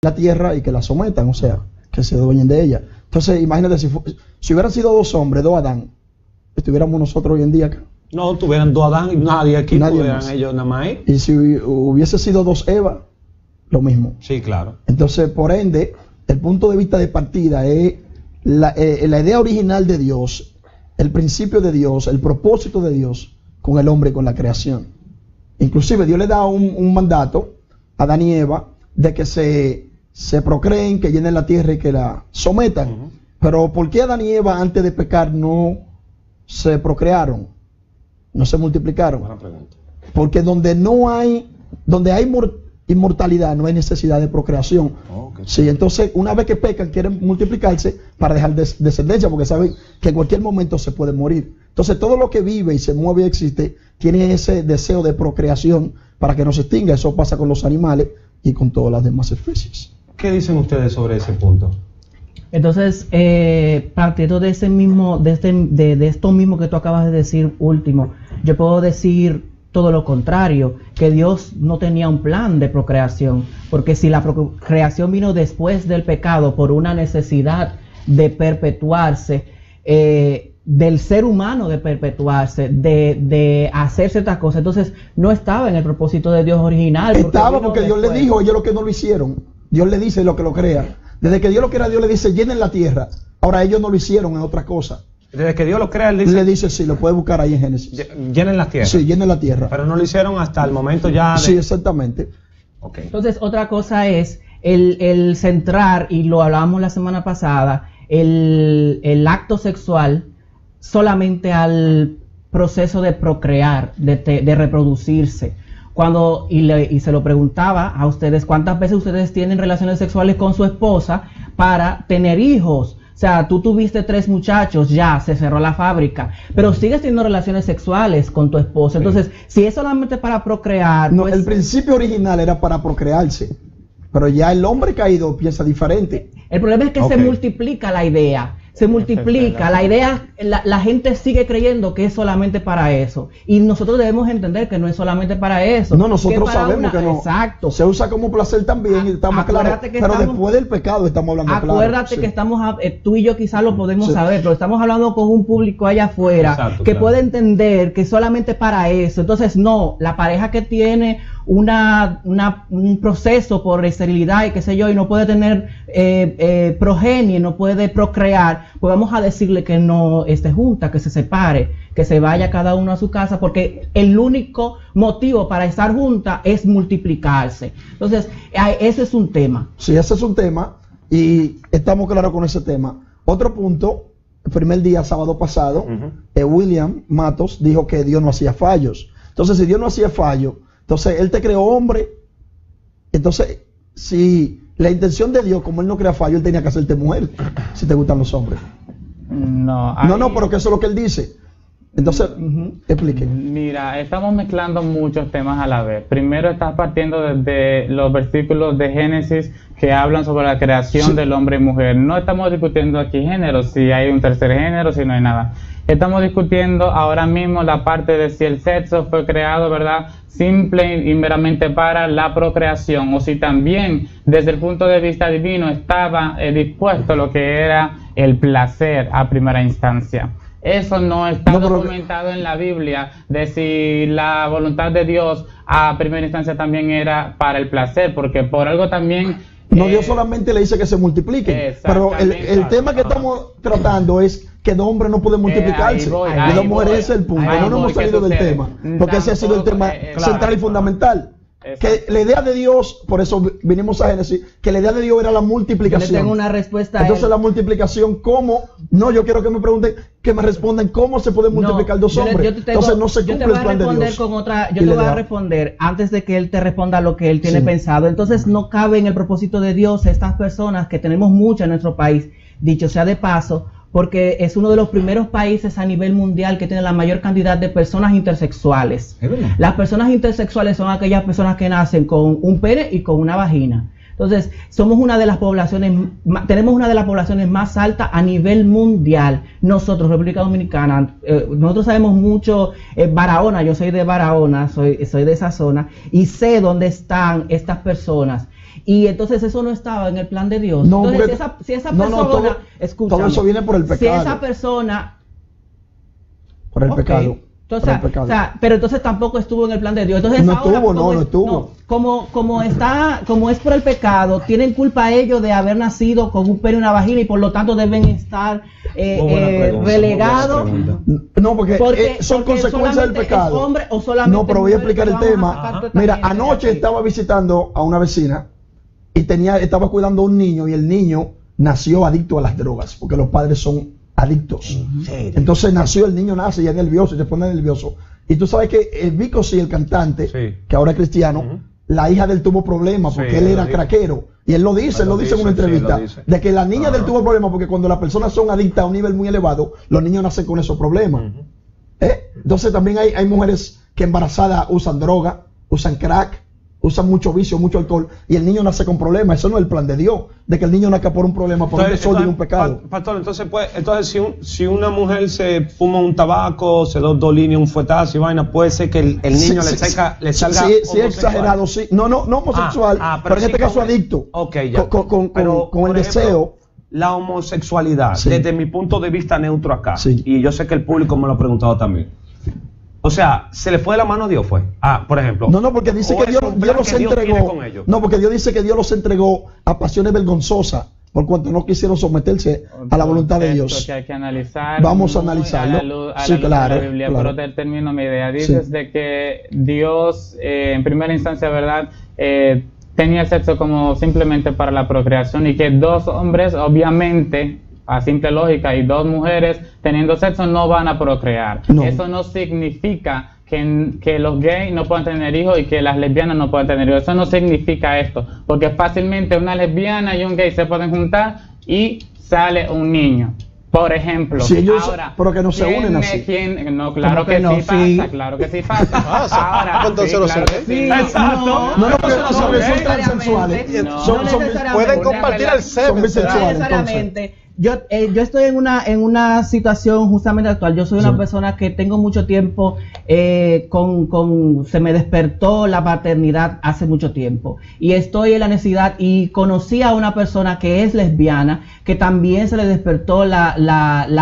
la tierra y que la sometan, o sea, que se dueñen de ella. Entonces, imagínate si hubieran sido dos hombres, dos Adán, estuviéramos nosotros hoy en día acá. No, tuvieran dos Adán y nadie aquí, tuvieran más. ellos nada más. Y si hubiese sido dos Eva, lo mismo. Sí, claro. Entonces, por ende, el punto de vista de partida es la idea original de Dios, el principio de Dios, el propósito de Dios con el hombre y con la creación. Inclusive Dios le da un mandato a Adán y Eva de que se procreen, que llenen la tierra y que la sometan. Pero ¿por qué Adán y Eva antes de pecar no se procrearon? No se multiplicaron. Buena pregunta. Porque donde hay inmortalidad no hay necesidad de procreación. Okay. Sí, entonces una vez que pecan quieren multiplicarse para dejar descendencia, porque saben que en cualquier momento se puede morir. Entonces todo lo que vive y se mueve y existe tiene ese deseo de procreación para que no se extinga. Eso pasa con los animales y con todas las demás especies. ¿Qué dicen ustedes sobre ese punto? Entonces, partiendo de ese mismo, de esto mismo que tú acabas de decir último, yo puedo decir todo lo contrario, que Dios no tenía un plan de procreación, porque si la procreación vino después del pecado por una necesidad de perpetuarse, del ser humano de perpetuarse, de hacer ciertas cosas, entonces no estaba en el propósito de Dios original. Estaba porque Dios le dijo, ellos lo que no lo hicieron, Dios le dice lo que lo crea. Desde que Dios lo crea, Dios le dice, llenen la tierra. Ahora ellos no lo hicieron en otra cosa. Desde que Dios lo crea, le dice sí, lo puede buscar ahí en Génesis. Llenen la tierra. Sí, llenen la tierra. Pero no lo hicieron hasta el momento ya. Sí, exactamente. Okay. Entonces, otra cosa es el centrar, y lo hablábamos la semana pasada, el acto sexual solamente al proceso de procrear, de reproducirse. Y se lo preguntaba a ustedes, ¿cuántas veces ustedes tienen relaciones sexuales con su esposa para tener hijos? O sea, tú tuviste 3 muchachos, ya se cerró la fábrica, pero sigues teniendo relaciones sexuales con tu esposa. Entonces, si es solamente para procrear... No, pues, el principio original era para procrearse, pero ya el hombre caído piensa diferente. El problema es que se multiplica la idea. Se multiplica, la idea, la gente sigue creyendo que es solamente para eso. Y nosotros debemos entender que no es solamente para eso. No, nosotros sabemos que no. Exacto. Se usa como placer también, y estamos claros. Pero después del pecado estamos hablando claro. Acuérdate que estamos, tú y yo quizás lo podemos saber, pero estamos hablando con un público allá afuera que puede entender que solamente para eso. Entonces, no, la pareja que tiene un proceso por esterilidad y qué sé yo, y no puede tener progenie, no puede procrear, pues vamos a decirle que no esté junta, que se separe, que se vaya cada uno a su casa, porque el único motivo para estar junta es multiplicarse. Entonces, ese es un tema. Sí, ese es un tema, y estamos claros con ese tema. Otro punto, el primer día, sábado pasado, William Matos dijo que Dios no hacía fallos. Entonces, si Dios no hacía fallos, entonces Él te creó hombre. Entonces, si la intención de Dios, como Él no crea fallo, Él tenía que hacerte mujer, si te gustan los hombres. No, porque eso es lo que Él dice. Entonces, explique. Mira, estamos mezclando muchos temas a la vez. Primero estás partiendo desde los versículos de Génesis que hablan sobre la creación del hombre y mujer. No estamos discutiendo aquí género, si hay un tercer género, si no hay nada. Estamos discutiendo ahora mismo la parte de si el sexo fue creado, ¿verdad?, simple y meramente para la procreación, o si también desde el punto de vista divino estaba dispuesto lo que era el placer a primera instancia. Eso no está documentado en la Biblia, de si la voluntad de Dios a primera instancia también era para el placer, porque por algo también... No, Dios solamente le dice que se multipliquen, pero el tema que estamos tratando es que el hombre no puede multiplicarse, y la mujer es el punto. No hemos salido del tema, porque ese ha sido el tema central y fundamental. Que la idea de Dios, por eso vinimos a Génesis, que la idea de Dios era la multiplicación. Yo le tengo una respuesta a Entonces la multiplicación, ¿cómo? No, yo quiero que me pregunten, que me respondan cómo se puede multiplicar dos hombres. Entonces no se cumple el plan de Dios. Yo te voy a responder antes de que él te responda lo que él tiene pensado. Entonces no cabe en el propósito de Dios estas personas, que tenemos muchas en nuestro país, dicho sea de paso, porque es uno de los primeros países a nivel mundial que tiene la mayor cantidad de personas intersexuales. Las personas intersexuales son aquellas personas que nacen con un pene y con una vagina. Entonces, somos una de las poblaciones, tenemos una de las poblaciones más altas a nivel mundial. Nosotros, República Dominicana, nosotros sabemos mucho, Barahona, yo soy de Barahona, soy de esa zona, y sé dónde están estas personas. Y entonces eso no estaba en el plan de Dios. No, Entonces, porque- si esa no, persona, todo escúchame, eso viene por el si pecado. esa persona, Por el ok, pecado. entonces, Por el pecado. o sea, pero entonces tampoco estuvo en el plan de Dios. Entonces No ahora, estuvo, como no es- estuvo. como es por el pecado, tienen culpa ellos de haber nacido con un pene y una vagina y por lo tanto deben estar Muy buena pregunta, relegados. muy buena pregunta. No, porque, son porque consecuencias del solamente pecado. es hombre o solamente No, pero voy a mujer, explicar el pero vamos a tema. sacar toda esta Mira, mierda de anoche aquí. estaba visitando a una vecina y estaba cuidando a un niño y el niño nació adicto a las drogas, porque los padres son adictos. Entonces el niño nace ya nervioso y se pone nervioso. Y tú sabes que el Vico sí, el cantante, Sí. que ahora es cristiano, la hija de él tuvo problemas porque Sí, él él era lo dice. craquero. Y él lo dice, en una sí, entrevista, lo dice. de que la niña de él tuvo problemas porque cuando las personas son adictas a un nivel muy elevado, los niños nacen con esos problemas. Entonces también hay mujeres que embarazadas usan droga, usan crack, usan mucho vicio, mucho alcohol, y el niño nace con problemas. Eso no es el plan de Dios, de que el niño nazca por un problema, por un desorden y un pecado. Pastor, entonces si una mujer se fuma un tabaco, se da 2 líneas, un fuetazo y vaina, puede ser que el niño le salga Sí, homosexual. exagerado, sí. No homosexual, pero en sí este caso con- adicto. Ok, ya. Con Pero, el por ejemplo, deseo. la homosexualidad, Sí. desde mi punto de vista neutro acá, Sí. y yo sé que el público me lo ha preguntado también. O sea, ¿se le fue de la mano a Dios fue? Por ejemplo. No, porque dice o que es Dios un plan los que Dios tiene entregó. con ellos. No, porque Dios dice que Dios los entregó a pasiones vergonzosas, por cuanto no quisieron someterse a la voluntad de Esto Dios. que hay que analizar. Vamos a muy analizarlo. A la luz, Sí, claro, de la Biblia, claro. pero termino mi idea. Dices Sí. de que Dios, en primera instancia, ¿verdad? Tenía el sexo como simplemente para la procreación y que 2 hombres, obviamente, a simple lógica, y 2 mujeres teniendo sexo no van a procrear. No. Eso no significa que los gays no puedan tener hijos y que las lesbianas no puedan tener hijos. Eso no significa esto, porque fácilmente una lesbiana y un gay se pueden juntar y sale un niño. Por ejemplo, Sí, ellos- ahora, pero que no se unen así. No, claro ¿Cómo que que, no? sí Sí. pasa, claro que sí pasa. Ahora, Entonces sí, lo claro sé. que sí. Sí, Exacto. No, porque no son necesariamente. transexuales. No. Son- No son- necesariamente. Pueden compartir el Son semen. bisexuales. No necesariamente. Yo estoy en una situación justamente actual. Yo soy una Sí. persona que tengo mucho tiempo se me despertó la paternidad hace mucho tiempo y estoy en la necesidad y conocí a una persona que es lesbiana que también se le despertó la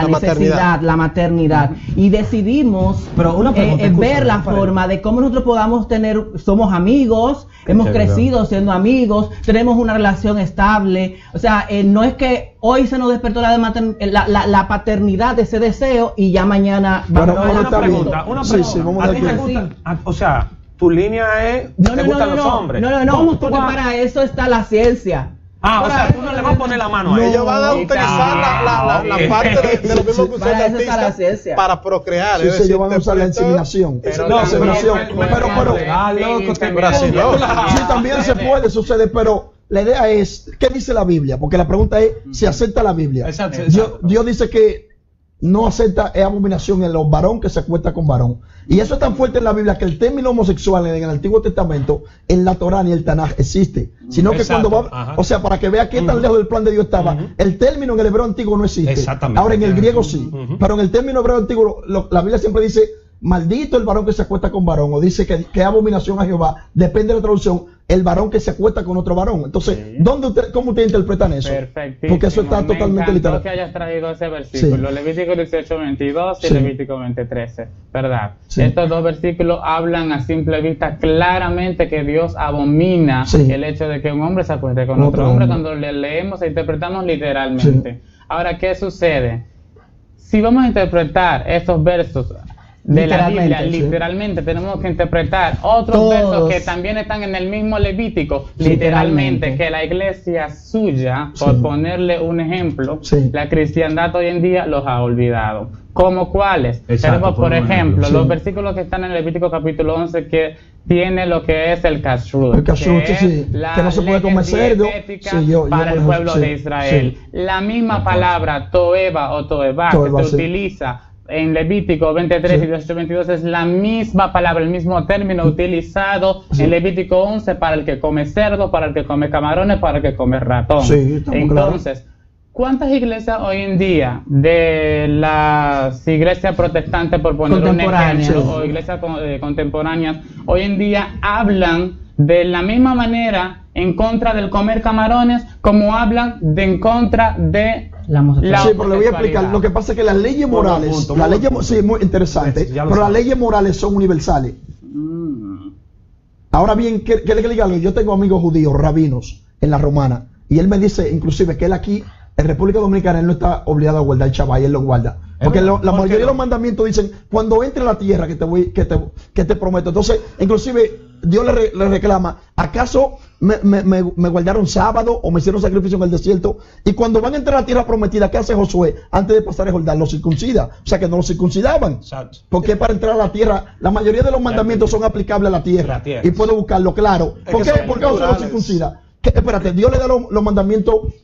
necesidad, la maternidad y decidimos Pero una pregunta, ver escúchame, la espera. forma de cómo nosotros podamos somos amigos, hemos chévere. crecido siendo amigos, tenemos una relación estable, o sea, no es que hoy se nos despertó la paternidad, ese deseo, y ya mañana Bueno, a bueno, Una está bien. pregunta, una Sí, pregunta. sí, vamos ¿A a ti ver te qué- gusta? O sea, tu línea es, ¿te gustan los hombres? no, tú porque vas- para eso está la ciencia. o sea, tú no le vas a poner la mano a No. ellos. Ellos van a utilizar la ok. parte de lo mismo que usa Para el eso está la artista ciencia. para procrear. Sí, es sí, decir, ellos van a usar la inseminación. Pero La también inseminación. puede Pero, ser loco, te Brasil, ¿no? sí, también se puede, sucede, pero la idea es, ¿qué dice la Biblia? Porque la pregunta es si acepta la Biblia. Exacto, Dios dice que no acepta, es abominación en los varón que se acuesta con varón. Y eso es tan fuerte en la Biblia que el término homosexual en el Antiguo Testamento, en la Torá ni el Tanaj existe. Sino que Exacto, cuando ajá. o sea, para que vea qué tan lejos del plan de Dios estaba, el término en el hebreo antiguo no existe. Exactamente. Ahora en el griego sí. Ujú. Pero en el término hebreo antiguo, la Biblia siempre dice, maldito el varón que se acuesta con varón, o dice que es abominación a Jehová, depende de la traducción, el varón que se acuesta con otro varón. Entonces, ¿cómo ustedes interpretan eso? Perfectísimo. Porque eso está Me totalmente encantó literal. que hayas traído ese versículo, Sí. Levítico 18:22 y Sí. Levítico 20:13, ¿verdad? Sí. Estos 2 versículos hablan a simple vista claramente que Dios abomina Sí. el hecho de que un hombre se acueste con otro hombre cuando le leemos e interpretamos literalmente. Ahora, ¿qué sucede? Si vamos a interpretar estos versos de la Literalmente, Biblia, sí. literalmente tenemos que interpretar otros Todos. versos que también están en el mismo Levítico, Literalmente. literalmente, que la iglesia suya, por Sí. ponerle un ejemplo, Sí. la cristiandad hoy en día los ha olvidado. ¿Cómo cuáles? Exacto, Tenemos, por por un ejemplo, ejemplo. los Sí. versículos que están en Levítico capítulo 11 que tiene lo que es el kashrut, El kashrut, que, sí, es la que no se puede ley comer cerdo. dietética Sí, yo para el manejo, pueblo sí, de Israel. sí. La misma palabra toeba o toeba Toeba, que se sí. utiliza en Levítico 23 Sí. y 18-22 es la misma palabra, el mismo término utilizado Sí. en Levítico 11 para el que come cerdo, para el que come camarones, para el que come ratón. Sí, estamos Entonces, ¿cuántas iglesias hoy en día de las iglesias protestantes, por poner un Contemporáneas. ejemplo, Sí. o iglesias contemporáneas, hoy en día hablan de la misma manera en contra del comer camarones como hablan de en contra de La homosexualidad. Sí, pero le voy a explicar. Lo que pasa es que las leyes morales, sí, muy interesante, pero las leyes morales son universales. Ahora bien, ¿qué le digo? Yo tengo amigos judíos, rabinos, en la romana, y él me dice, inclusive, que él aquí, en República Dominicana, él no está obligado a guardar el Shabbat, y él lo guarda. Porque la mayoría de los mandamientos dicen, cuando entre a la tierra que te prometo. Entonces, inclusive, Dios le reclama, ¿acaso me guardaron sábado o me hicieron sacrificio en el desierto? Y cuando van a entrar a la tierra prometida, ¿qué hace Josué? Antes de pasar el Jordán, los circuncida. O sea, que no los circuncidaban. Exacto. Porque para entrar a la tierra, la mayoría de los mandamientos son aplicables a la tierra. Y puedo buscarlo, claro. ¿Por qué Josué los circuncida? Espérate, Dios le da los mandamientos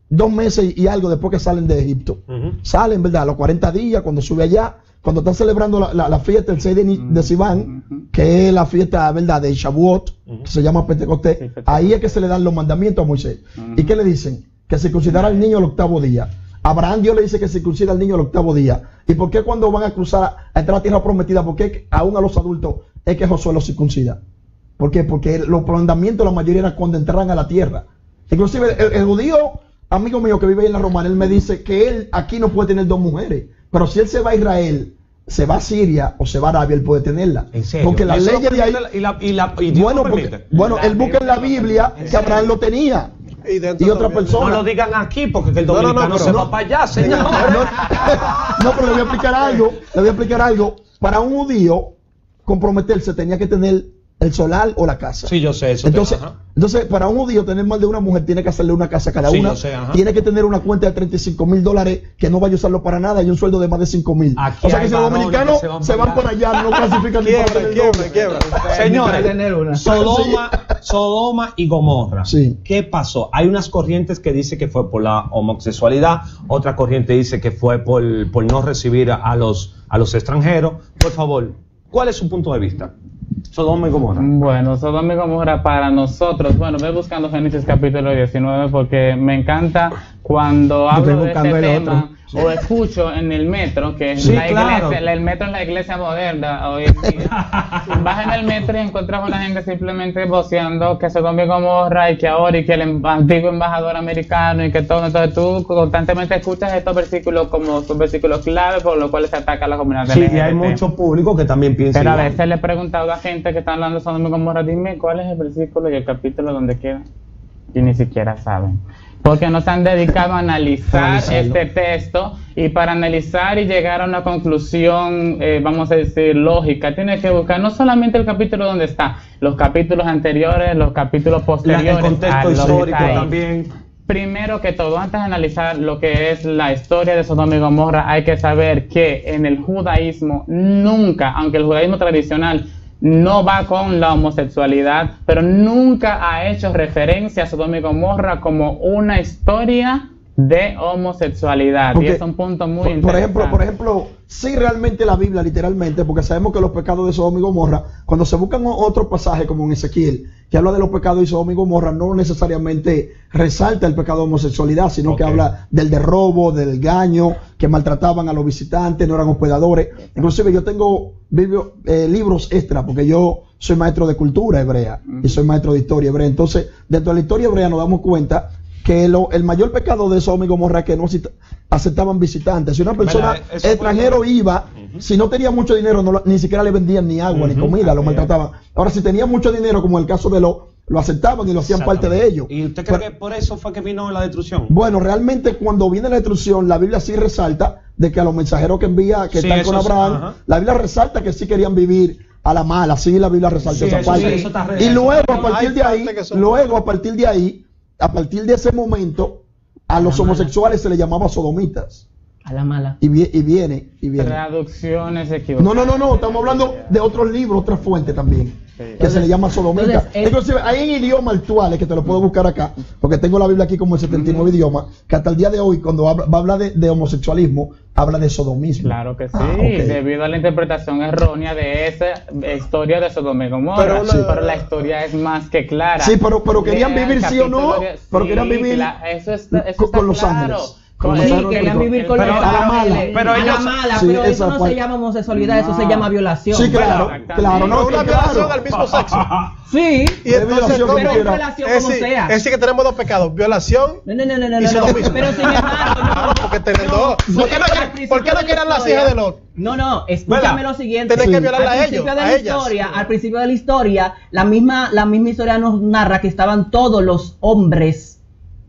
2 meses y algo después que salen de Egipto. Salen, ¿verdad? A los 40 días, cuando sube allá, cuando están celebrando la fiesta, el 6 de Sivan, que es la fiesta, ¿verdad?, de Shavuot, que se llama Pentecostés. Ahí es que se le dan los mandamientos a Moisés. ¿Y qué le dicen? Que circuncidara al niño el 8º día. A Abraham Dios le dice que circuncida al niño el 8º día. ¿Y por qué cuando van a cruzar, a entrar a la tierra prometida, por qué aún a los adultos es que Josué los circuncida? ¿Por qué? Porque los mandamientos, la mayoría era cuando entraran a la tierra. Inclusive el judío, amigo mío que vive en la Romana, él me dice que él aquí no puede tener 2 mujeres. Pero si él se va a Israel, se va a Siria o se va a Arabia, él puede tenerla. ¿En serio? Porque las leyes de ahí... Bueno, él busca en la Biblia que Abraham lo tenía. Y otra persona. No lo digan aquí porque el dominicano se va para allá, señor. No, pero le voy a explicar algo. Para un judío comprometerse tenía que tener el solar o la casa. Sí, yo sé eso. Entonces, para un judío tener más de una mujer tiene que hacerle una casa a cada una. Yo sé, tiene que tener una cuenta de $35,000 que no vaya a usarlo para nada y un sueldo de más de $5,000. O sea que si los dominicanos se van para allá, no clasifican ni para quiebra. Señores, Sodoma y Gomorra. Sí. ¿Qué pasó? Hay unas corrientes que dicen que fue por la homosexualidad, otra corriente dice que fue por no recibir a los extranjeros. Por favor, ¿cuál es su punto de vista? Sodoma y Gomorra. Bueno, Sodoma y Gomorra para nosotros, bueno, voy buscando Génesis capítulo 19 porque me encanta cuando hablo de este tema o escucho en el metro, que es el metro es la iglesia moderna hoy en día. Vas en el metro y encuentras a una gente simplemente voceando que Sodoma y Gomorra y que ahora y que el antiguo embajador americano y que todo. Entonces tú constantemente escuchas estos versículos como son versículos clave por los cuales se ataca a la comunidad LGBT. Sí, y hay mucho público que también piensa pero igual. A veces le he preguntado a gente que está hablando de Sodoma y Gomorra, dime cuál es el versículo y el capítulo donde queda. Y ni siquiera saben. Porque no se han dedicado a analizar este texto y para analizar y llegar a una conclusión, vamos a decir, lógica, tienes que buscar no solamente el capítulo donde está, los capítulos anteriores, los capítulos posteriores. El contexto histórico también. Primero que todo, antes de analizar lo que es la historia de Sodoma y Gomorra, hay que saber que en el judaísmo nunca, aunque el judaísmo tradicional no va con la homosexualidad, pero nunca ha hecho referencia a Sodoma y Gomorra como una historia de homosexualidad. Porque, y es un punto muy interesante. Por ejemplo, sí, realmente la Biblia, literalmente, porque sabemos que los pecados de Sodoma y Gomorra, cuando se buscan otros pasajes como en Ezequiel, que habla de los pecados de Sodoma y Gomorra, no necesariamente resalta el pecado de homosexualidad, sino que habla del robo, del engaño, que maltrataban a los visitantes, no eran hospedadores. Inclusive yo tengo libros extra, porque yo soy maestro de cultura hebrea y soy maestro de historia hebrea. Entonces, dentro de la historia hebrea nos damos cuenta que el mayor pecado de Sodoma y Gomorra es que no aceptaban visitantes. Si una persona extranjero iba, si no tenía mucho dinero, ni siquiera le vendían ni agua ni comida, lo maltrataban. Ahora, si tenía mucho dinero, como el caso de lo aceptaban y lo hacían parte de ellos. ¿Y usted cree que por eso fue que vino la destrucción? Bueno, realmente cuando viene la destrucción, la Biblia sí resalta de que a los mensajeros que envía, que están con Abraham, la Biblia resalta que sí querían vivir a la mala, sí la Biblia resalta esa parte. Y luego a partir de ese momento, a los homosexuales se les llamaba sodomitas. A la mala. Y viene. Traducciones equivocadas. No, estamos hablando de otros libros, otras fuentes también, que se le llama sodomita. Inclusive hay en idioma actuales, que te lo puedo buscar acá, porque tengo la Biblia aquí como en 79 idiomas, que hasta el día de hoy, cuando va a hablar de homosexualismo, habla de sodomismo. Claro que sí, debido a la interpretación errónea de esa historia de Sodoma y Gomorra. Pero la historia es más que clara. Sí, pero querían vivir sí o no, pero querían vivir eso con los ángeles. Comenzaron querían vivir con pero- los a la mala. ángeles, pero a la ellos- mala, sí, pero eso esa no parte. se llama homosexualidad, eso se llama violación. Sí, claro, Exactamente. claro, No, no, una que violación claro. al mismo sexo. Sí, Y entonces, violación ¿cómo? pero es quiera. violación Es como decir, sea. es decir que tenemos dos pecados, violación No, y sodomismo. pero sin embargo, Claro, porque tienen dos. ¿Por qué no quieren las hijas de Lot? No, escúchame ¿Verdad? lo siguiente. Tenés que violarla Al a principio ellos, de a la ellas. historia, al principio de la historia, la misma historia nos narra que estaban todos los hombres.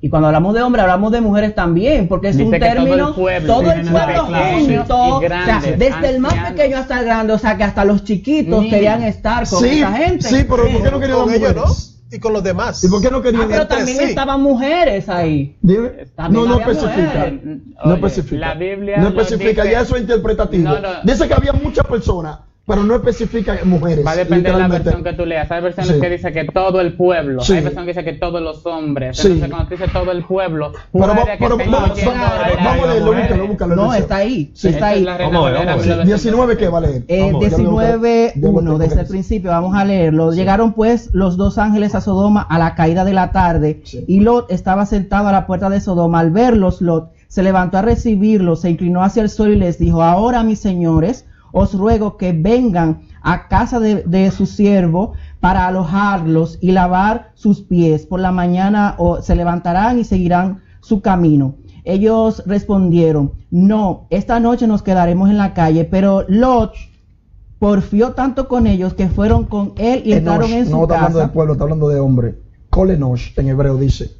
Y cuando hablamos de hombres, hablamos de mujeres también, porque es Dice un que todo el término, pueblo, todo el desde pueblo pequeños junto, y grandes, o sea, desde el más ancianos. pequeño hasta el grande, o sea, que hasta los chiquitos Niños. querían estar con Sí, esa gente. sí, pero ¿por qué no querían las Con ellos, ¿no? mujeres? Y con los demás. ¿Y por qué no querían Pero entre también sí. estaban mujeres ahí. Dime. También No había especifica. mujeres. No Oye, especifica. la Biblia no lo especifica, dice- ya eso es interpretativo. No, no. Dice que había muchas personas, pero no especifica mujeres. Va a depender de la literalmente. versión que tú leas. Hay versiones Sí. que dice que todo el pueblo. Sí. Hay versiones que dice que todos los hombres. Sí. Entonces, cuando dice todo el pueblo, Pero, una área que pero esté vamos incluyendo a áreas leerlo, de mujeres. búscalo. No, Eliseo. está ahí, Sí. está ahí. Esa es la Reina Vamos a ver, Valera vamos a ver. 19 que va a leer. Vamos, ya lo 19:1 tengo desde el eso. principio, vamos a leerlo. Llegaron pues los dos ángeles a Sodoma a la caída de la tarde, Sí. y Lot estaba sentado a la puerta de Sodoma. Al verlos, Lot se levantó a recibirlos, se inclinó hacia el suelo y les dijo: ahora, mis señores, os ruego que vengan a casa de su siervo para alojarlos y lavar sus pies. Por la mañana se levantarán y seguirán su camino. Ellos respondieron: no, esta noche nos quedaremos en la calle. Pero Lot porfió tanto con ellos que fueron con él y entraron en no su está hablando de casa. pueblo, está hablando de hombre. Kolenosh en hebreo dice.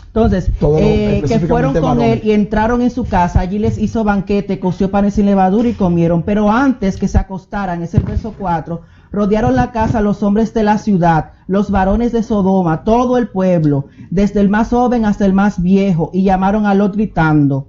Entonces, Todo lo- que específicamente fueron con varones. él y entraron en su casa. Allí les hizo banquete, coció panes sin levadura y comieron. Pero antes que se acostaran, es el verso 4, rodearon la casa los hombres de la ciudad, los varones de Sodoma, todo el pueblo, desde el más joven hasta el más viejo, y llamaron a Lot gritando: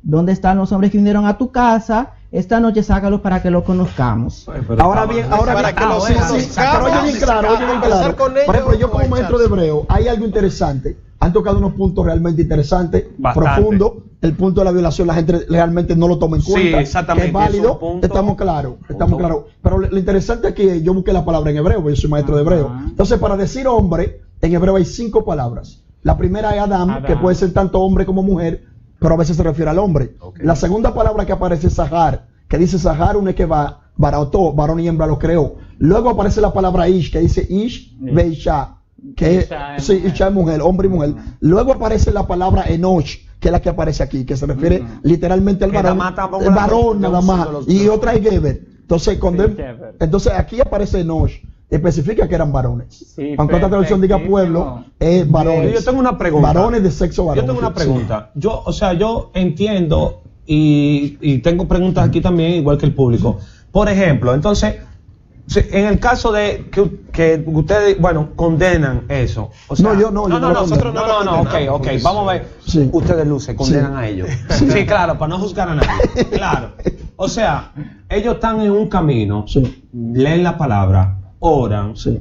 ¿dónde están los hombres que vinieron a tu casa? Esta noche sácalos para que los conozcamos. Ahora bien, Para que los sí, hijos sí, pero oye bien claro, oye bien pasar claro. con ellos Por ejemplo, yo como o maestro de echarse. hebreo, hay algo interesante. Han tocado unos puntos realmente interesantes, Bastante. profundos. El punto de la violación, la gente realmente no lo toma en Sí, cuenta. exactamente, Que es válido, es un punto. estamos claros, estamos Punto. claros. Pero lo interesante es que yo busqué la palabra en hebreo, porque yo soy maestro de hebreo. Entonces, para decir hombre, en hebreo hay 5 palabras. La primera es Adam, que puede ser tanto hombre como mujer, pero a veces se refiere al hombre. Ok. La segunda palabra que aparece es Sahar, que dice Sahar, un que va, barató, varón y hembra lo creó. Luego aparece la palabra Ish, que dice Ish, Beisha, que Isha es sí, mujer. Isha es mujer, hombre y mujer. Luego aparece la palabra Enosh, que es la que aparece aquí, que se refiere literalmente al Que varón, nada más estamos el hablando varón de nada un más, solo los y dos. otra es Geber. Entonces, cuando Sí, Geber. entonces aquí aparece Enosh, especifica que eran varones. Sí, Aunque otra traducción diga perfectísimo. pueblo, es varones. Yo tengo una pregunta. Varones de sexo varón. Yo tengo una Sí. pregunta. Yo entiendo y tengo preguntas aquí también, igual que el público. Por ejemplo, entonces, en el caso de que ustedes, bueno, condenan eso. O sea, No, yo no, yo no lo nosotros condeno. no, ok, vamos a ver. Sí. Ustedes luces, condenan Sí. a ellos. Sí, claro, para no juzgar a nadie. Claro. O sea, ellos están en un camino, Sí. leen la palabra, oran. Sí.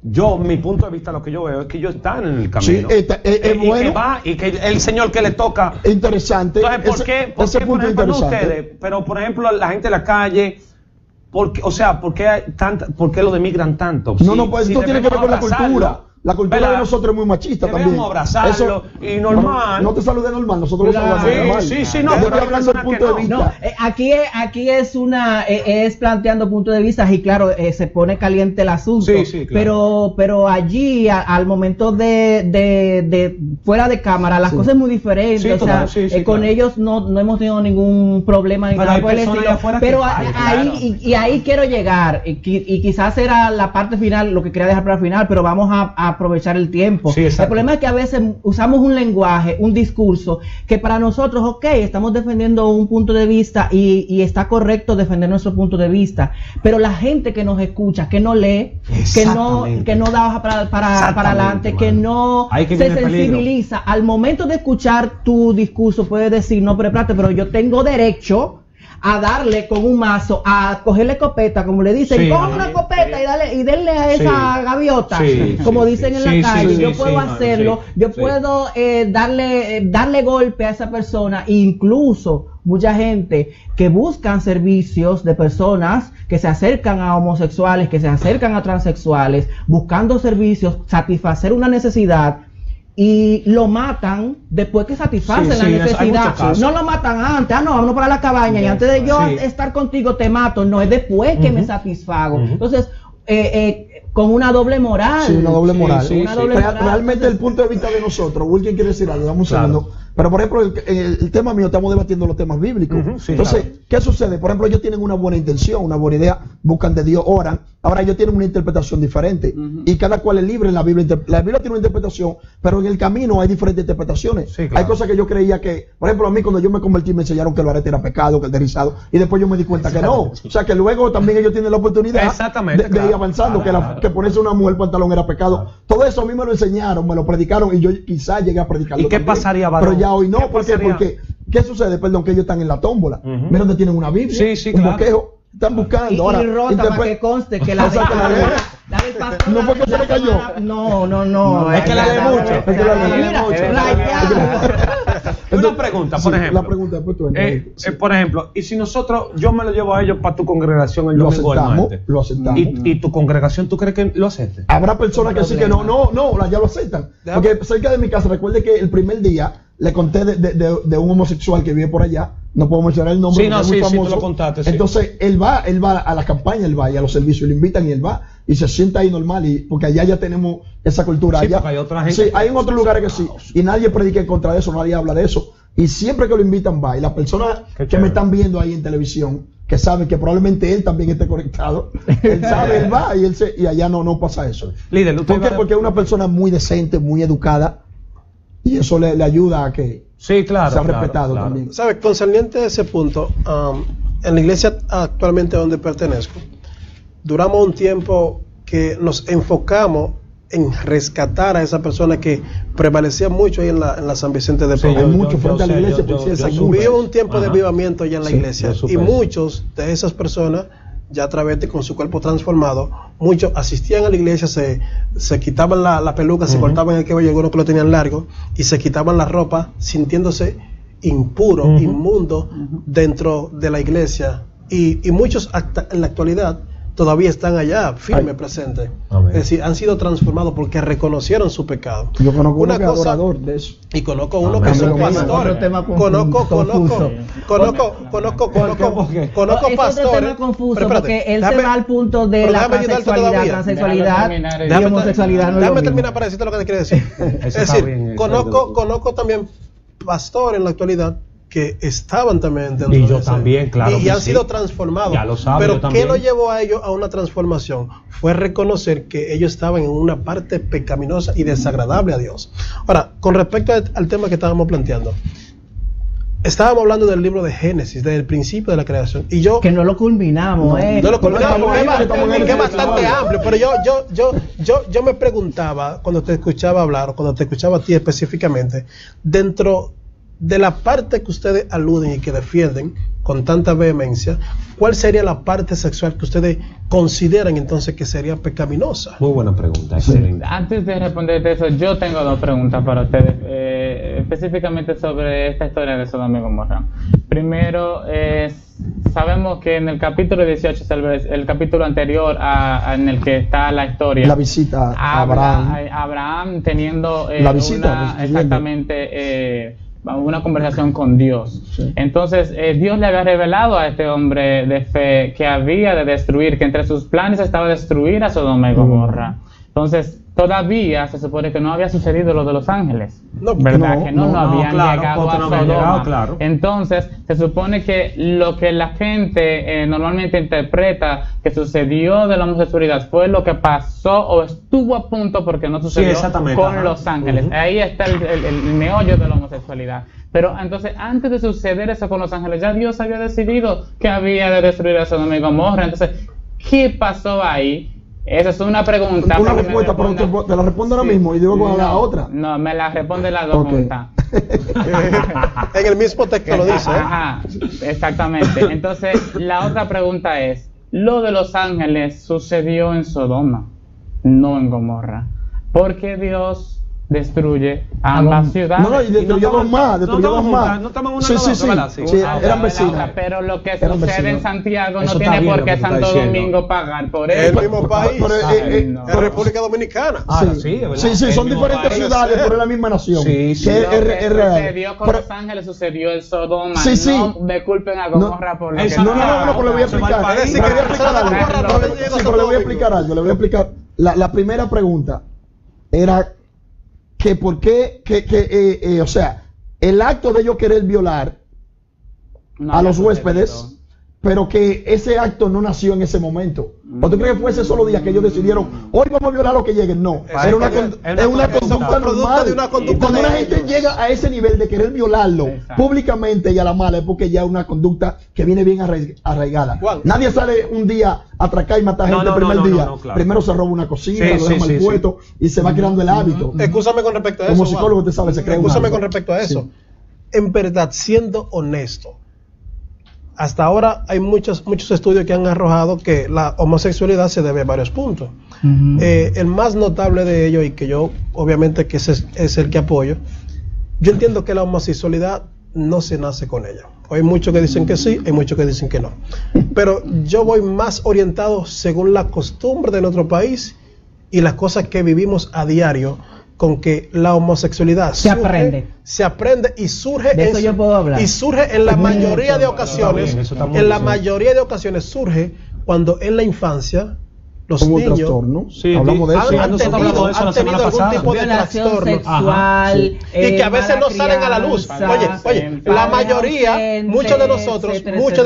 Yo, mi punto de vista, lo que yo veo es que ellos están en el Sí, camino. es Y bueno. que va, y que el Señor que le toca. Interesante. Entonces, ¿por qué, por ese qué, punto por ejemplo, no interesante. ustedes? Pero, por ejemplo, la gente de la calle, ¿por qué hay por qué lo demigran tanto? No, pues esto tiene que ver con la cultura. La cultura ¿verdad? de nosotros es muy machista Debemos también. abrazarlo y normal. No te saludé normal, nosotros Claro. lo saludamos normal. Sí, no, Yo pero estoy hay hablando del personas punto de que vista. No, aquí es planteando puntos de vista y claro, se pone caliente el asunto. Sí, claro. Pero allí al momento de fuera de cámara las Sí. cosas es muy diferentes. Sí, o sea, claro, sí, con claro. ellos no hemos tenido ningún problema ni Pero nada hay por el personas estilo. allá afuera que Pero fallan, ahí claro. ahí quiero llegar y quizás era la parte final, lo que quería dejar para el final, pero vamos a aprovechar el tiempo. Sí, exacto. El problema es que a veces usamos un lenguaje, un discurso, que para nosotros, ok, estamos defendiendo un punto de vista y está correcto defender nuestro punto de vista, pero la gente que nos escucha, que no lee, Exactamente. que no da hoja para Exactamente, adelante, que mano. no Ahí que se viene el peligro. sensibiliza, al momento de escuchar tu discurso puede decir, no, pero espérate, pero yo tengo derecho a darle con un mazo, a cogerle escopeta, como le dicen, Sí, coja sí, una escopeta y denle a Sí. esa gaviota, Sí, como sí, dicen sí, en la sí, calle, sí, yo sí, puedo sí, mano, hacerlo, sí, yo sí. puedo darle golpe a esa persona, incluso mucha gente que buscan servicios de personas que se acercan a homosexuales, que se acercan a transexuales, buscando servicios, satisfacer una necesidad. y lo matan después que satisfacen Sí, la sí, hay necesidad. muchos casos. No lo matan antes, no, vámonos para la cabaña y antes de yo Sí. estar contigo te mato, no, es después que me satisfago. Entonces, con una doble moral. Sí, una doble moral. Una doble moral. Realmente el punto de vista de nosotros, Wilkin quiere decir algo, dame un Claro. segundo. Pero por ejemplo, el tema mío, estamos debatiendo los temas bíblicos. Sí, Entonces, claro. ¿qué sucede? Por ejemplo, ellos tienen una buena intención, una buena idea, buscan de Dios, oran. Ahora ellos tienen una interpretación diferente. Y cada cual es libre en la Biblia. La Biblia tiene una interpretación, pero en el camino hay diferentes interpretaciones. Sí, claro. Hay cosas que yo creía que, por ejemplo, a mí cuando yo me convertí me enseñaron que el arete era pecado, que el deslizado, y después yo me di cuenta que no. O sea, que luego también ellos tienen la oportunidad Exactamente, de claro. ir avanzando, Claro. que ponerse una mujer pantalón era pecado. Todo eso a mí me lo enseñaron, me lo predicaron y yo quizás llegué a predicarlo. ¿Y qué también. pasaría, varón? Pero ya hoy no, ¿Qué ¿por qué? pasaría? Porque, ¿qué sucede? Perdón, que ellos están en la tómbola. Mira donde tienen una Biblia, Sí, sí, un claro. bosquejo, están buscando. Y Ahora, rota para que conste que la O sea, que la lee. la del pastor, No fue que se le cayó. No, es que la lee mucho. Es que la lee Mira, mucho. rayado. Una pregunta, por Sí, ejemplo. la pregunta después tú entras. Sí. Por ejemplo, y si nosotros, yo me lo llevo a ellos para tu congregación el Lo domingo del aceptamos, martes. lo aceptamos. ¿Y tu congregación, tú crees que lo acepte? Habrá personas que sí que no, ya lo aceptan. Porque cerca de mi casa, recuerde que el primer día le conté de un homosexual que vive por allá. No puedo mencionar el nombre, Sí, no, porque es muy sí, famoso. tú lo contaste, sí. Entonces, él va a la campaña, él va y a los servicios, le invitan y él va y se sienta ahí normal, y porque allá ya tenemos esa cultura. Sí, allá, porque hay otra gente sí, que- hay en otros lugares que sí, y nadie predica en contra de eso, nadie habla de eso. Y siempre que lo invitan va, y las personas Qué que chévere. me están viendo ahí en televisión, que saben que probablemente él también esté conectado, él sabe, él va y allá no pasa eso. Líder, usted ¿Por qué? iba a- Porque es una persona muy decente, muy educada, y eso le ayuda a que Sí, claro. sea claro, respetado claro. también. ¿Sabe? Concerniente a ese punto, en la iglesia actualmente donde pertenezco, duramos un tiempo que nos enfocamos en rescatar a esa persona que prevalecía mucho ahí en la San Vicente de Sí, Paul. Hay muchos frente a la sé, iglesia, por cierto, hay supe. muchos. Hubo un tiempo de Ajá. avivamiento ya en la Sí, iglesia yo supe y eso. muchos de esas personas ya travestis con su cuerpo transformado, muchos asistían a la iglesia, se quitaban la peluca, se cortaban el cabello, algunos que lo tenían largo, y se quitaban la ropa sintiéndose impuro, inmundo dentro de la iglesia, y muchos hasta en la actualidad todavía están allá, firmes, presentes. Amén. Es decir, han sido transformados porque reconocieron su pecado. Yo conozco uno Una que es cosa- adorador de eso. Y conozco uno Amén. que son Otro tema pastores. confuso. Conozco Es pastores. otro tema confuso, Pero espérate, porque él déjame- se va al punto de pero la déjame ayudarte todavía. transexualidad Déjame y homosexualidad. No es lo Déjame mismo. terminar para decirte lo que te quiero decir. Es está decir, bien, conozco también pastores en la actualidad que estaban también dentro Y de yo ese- también, claro y que han sí. sido transformados. Ya lo sabe, pero yo ¿qué también. lo llevó a ellos a una transformación? Fue reconocer que ellos estaban en una parte pecaminosa y desagradable a Dios. Ahora, con respecto al tema que estábamos planteando, estábamos hablando del libro de Génesis, del principio de la creación, y yo Que no lo culminamos, no lo culminamos estamos porque ahí, estamos en el es bastante todavía. amplio, pero yo me preguntaba cuando te escuchaba hablar, o cuando te escuchaba a ti específicamente, dentro de la parte que ustedes aluden y que defienden con tanta vehemencia, ¿cuál sería la parte sexual que ustedes consideran entonces que sería pecaminosa? Muy buena pregunta, excelente. Antes de responderte eso, yo tengo dos preguntas para ustedes, específicamente sobre esta historia de Sodoma y Gomorra. Primero, sabemos que en el capítulo 18 es el capítulo anterior en el que está la historia. La visita a Abraham. Abraham teniendo La visita, exactamente una conversación con Dios. Sí. Entonces, Dios le había revelado a este hombre de fe que había de destruir, que entre sus planes estaba destruir a Sodoma y Gomorra. Entonces, todavía se supone que no había sucedido lo de los ángeles. No, ¿Verdad? no, que no, no, habían claro, llegado porque a no habían Sodoma. llegado, claro. Entonces, se supone que lo que la gente normalmente interpreta que sucedió de la homosexualidad fue lo que pasó o estuvo a punto porque no sucedió exactamente, con ajá. los ángeles. Ujú. Ahí está el meollo de la homosexualidad. Pero entonces, antes de suceder eso con los ángeles, ya Dios había decidido que había de destruir a Sodoma y Gomorra. Entonces, ¿qué pasó ahí? Esa es una pregunta. Una para que me respuesta, pero responda. te la respondo ahora Sí. mismo y luego a la No, otra. No, me la responde las dos Ok. juntas. En el mismo texto lo dice. ¿eh? Ajá, exactamente. Entonces, la otra pregunta es, lo de los ángeles sucedió en Sodoma, no en Gomorra. ¿Por qué Dios destruye ambas ciudades. No, y destruyó dos más, destruyó dos más. No estamos en una Sí, sí, sí, ¿verdad? sí, eran vecinas. Pero lo que Eran sucede en vecinos. Santiago Eso no está tiene bien por lo qué que tú estás Santo diciendo. Domingo pagar por Es eso. el mismo país. no. Es República Dominicana. Ahora sí, es verdad. Sí, sí, Es son el mismo diferentes país. ciudades, pero es la misma nación. Sí, sí. Que Lo que es real. sucedió con Pero- Los Ángeles sucedió en Sodoma. Sí, sí. No me culpen a Gomorra por lo que Exacto. No, pero le voy a Se va al explicar. país. Le voy a explicar algo. Gomorra no se llega a Sí, Santo pero le voy a Domingo. explicar algo. Le voy a explicar. La primera pregunta era que por qué, o sea, el acto de ellos querer violar No a había los huéspedes, sucedido. pero que ese acto no nació en ese momento. ¿O tú crees que fue ese solo día que ellos decidieron, hoy vamos a violar a lo que lleguen? No, era una, es una conducta producto normal. de una conducta Y cuando de la gente ellos. llega a ese nivel de querer violarlo Exacto. públicamente y a la mala, es porque ya es una conducta que viene bien arraigada. Juan. Nadie sale un día a atracar y matar gente el primer día. Claro. Primero se roba una cocina, Sí, lo sí, deja mal sí, puesto y se va creando el hábito. Escúchame con respecto a eso. Como Juan. psicólogo, usted sabe, se crea un Escúchame hábito. con respecto a eso. Sí. En verdad, siendo honesto, hasta ahora hay muchos estudios que han arrojado que la homosexualidad se debe a varios puntos. El más notable de ellos, y que yo obviamente que ese es el que apoyo, yo entiendo que la homosexualidad no se nace con ella. Hay muchos que dicen que sí, hay muchos que dicen que no. Pero yo voy más orientado según la costumbre de nuestro país y las cosas que vivimos a diario, con que la homosexualidad Se aprende. se aprende y surge De eso yo puedo hablar. y surge en la mayoría de ocasiones, bien, eso está muy en la bien. mayoría de ocasiones surge cuando en la infancia los Como niños trastorno. Sí, Hablamos de sí, eso. sí, han nosotros hablamos de eso la han semana tenido algún pasada. tipo de Violación trastorno. sexual, Y que a veces no mala salen a la luz. crianza, Oye, la mayoría, ausentes, muchos de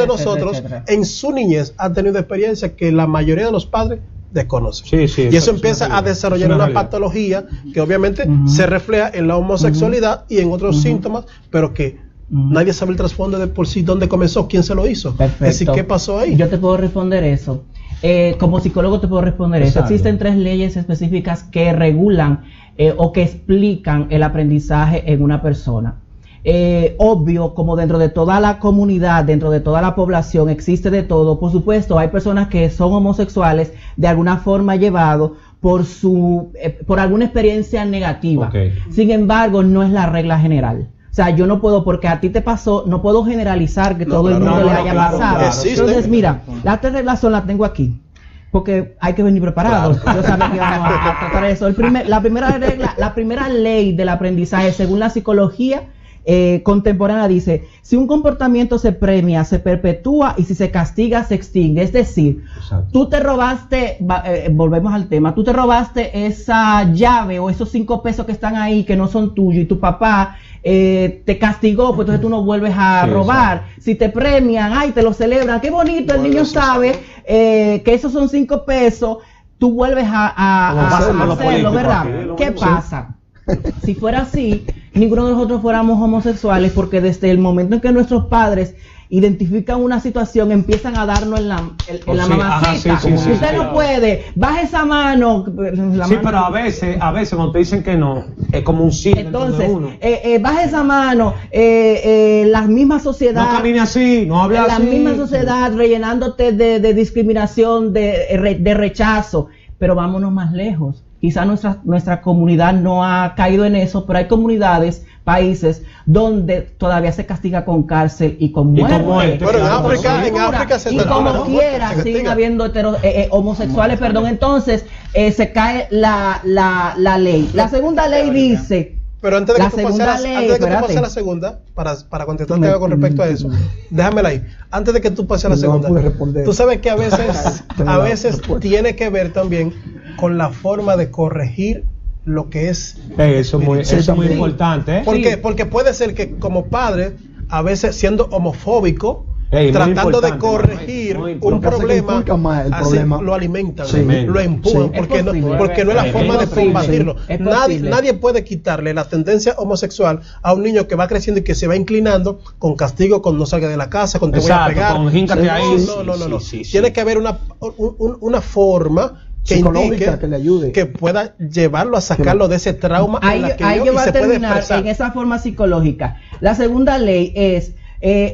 nosotros, etcétera. en su niñez han tenido experiencias que la mayoría de los padres desconocen. Sí, sí, Y eso es empieza una a realidad. desarrollar Es una una realidad. patología que obviamente se refleja en la homosexualidad y en otros síntomas, pero que nadie sabe el trasfondo de por sí, dónde comenzó, quién se lo hizo. Perfecto. Es decir, ¿qué pasó ahí? Yo te puedo responder eso. Como psicólogo te puedo responder eso. Exacto. Existen 3 leyes específicas que regulan o que explican el aprendizaje en una persona. Obvio, como dentro de toda la comunidad, dentro de toda la población, existe de todo. Por supuesto, hay personas que son homosexuales de alguna forma llevado por por alguna experiencia negativa. Okay. Sin embargo, no es la regla general. O sea, yo no puedo, porque a ti te pasó, no puedo generalizar que No, todo el claro, mundo no, le no, haya claro, pasado. existe. Entonces, mira, las 3 reglas las tengo aquí. Porque hay que venir preparados. Yo sabía que íbamos a tratar eso. La primera regla, la primera ley del aprendizaje, según la psicología contemporánea, dice: si un comportamiento se premia, se perpetúa, y si se castiga, se extingue. Es decir, Exacto. tú te robaste, volvemos al tema, tú te robaste esa llave o esos 5 pesos que están ahí que no son tuyos, y tu papá te castigó, pues entonces tú no vuelves a Sí, robar. Si te premian, ay, te lo celebran, qué bonito, el niño sabe que esos son 5 pesos, tú vuelves a pasa con los hacerlo, políticos ¿verdad? aquí, ¿Qué sí. pasa? Si fuera así, ninguno de nosotros fuéramos homosexuales, porque desde el momento en que nuestros padres identifican una situación, empiezan a darnos en la Sí, mamacita. ajá, sí, sí, sí, Usted sí. no puede, baje esa mano. Sí, pero a veces cuando te dicen que no, es como un sí dentro de Entonces, uno. baje esa mano, la misma sociedad. No camine así, no hable la así. misma sociedad rellenándote de discriminación, de rechazo. Pero vámonos más lejos. Quizá nuestra comunidad no ha caído en eso, pero hay comunidades, países, donde todavía se castiga con cárcel y con Y con muerte. muerte, Bueno, claro. en África se y tortura, como ¿no? quiera Se siguen castiga. habiendo homosexuales, perdón. Entonces se cae la ley. La segunda ley dice... Pero antes de La que tú segunda pases ley, antes de que tú espérate. pases a la segunda, para contestarte algo con respecto a eso, déjamela ahí. Antes de que tú pases a la No segunda, pude responder. tú sabes que a veces Respuesta. tiene que ver también con la forma de corregir lo que es. Eso es muy Sí. importante, ¿eh? ¿Por Sí. qué? Porque puede ser que como padre, a veces siendo homofóbico, Ey, muy tratando de importante, corregir muy un importante. Lo que hace que problema, inculca más el así problema. lo alimentan, Sí. lo empujan, Sí. porque, Es posible. porque no es la Es forma de posible. combatirlo. Es Nadie, posible. nadie puede quitarle la tendencia homosexual a un niño que va creciendo y que se va inclinando con castigo, con no salga de la casa, con te voy a Exacto, pegar. con híncate Sí, ahí. No. Sí, sí. Tiene que haber una forma que Psicológica indique, que le ayude. que pueda llevarlo a sacarlo de ese trauma en Ahí la que yo y voy se a puede terminar expresar. en esa forma psicológica. La segunda ley es